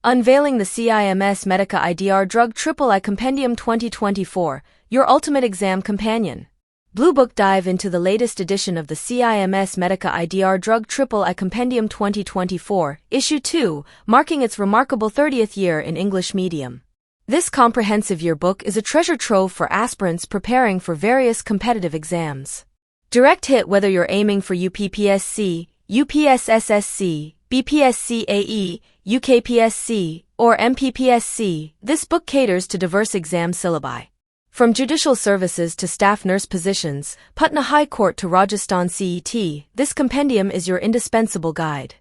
Unveiling the CIMS Medica IDR Drug Triple I Compendium 2024, your ultimate exam companion. Blue Book dive into the latest edition of the CIMS Medica IDR Drug Triple I Compendium 2024, Issue 2, marking its remarkable 30th year in English medium. This comprehensive yearbook is a treasure trove for aspirants preparing for various competitive exams. Direct hit whether you're aiming for UPPSC, UPSSSC, BPSC-AE, UKPSC, or MPPSC, this book caters to diverse exam syllabi. From judicial services to staff nurse positions, Patna High Court to Rajasthan CET, this compendium is your indispensable guide.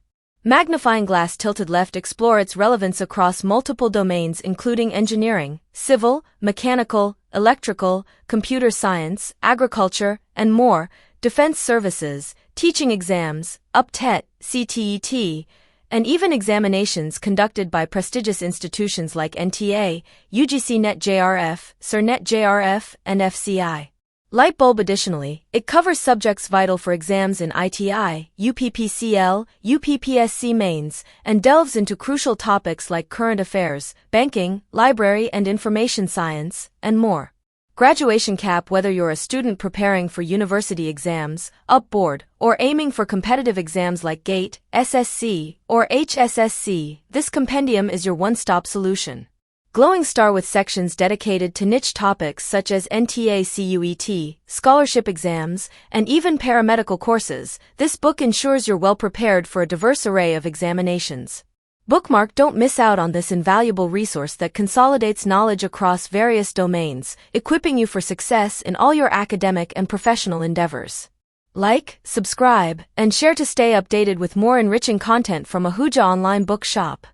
Magnifying glass tilted left, explore its relevance across multiple domains including engineering, civil, mechanical, electrical, computer science, agriculture, and more, defense services, teaching exams, UPTET, CTET, and even examinations conducted by prestigious institutions like NTA, UGC NET JRF, CERNET JRF, and FCI. Light bulb. Additionally, it covers subjects vital for exams in ITI, UPPCL, UPPSC mains, and delves into crucial topics like current affairs, banking, library and information science, and more. Graduation cap. Whether you're a student preparing for university exams, UP-board, or aiming for competitive exams like GATE, SSC, or HSSC, this compendium is your one-stop solution. Glowing star with sections dedicated to niche topics such as NTA CUET, scholarship exams, and even paramedical courses, this book ensures you're well prepared for a diverse array of examinations. Bookmark. Don't miss out on this invaluable resource that consolidates knowledge across various domains, equipping you for success in all your academic and professional endeavors. Like, subscribe, and share to stay updated with more enriching content from Ahuja Online Bookshop.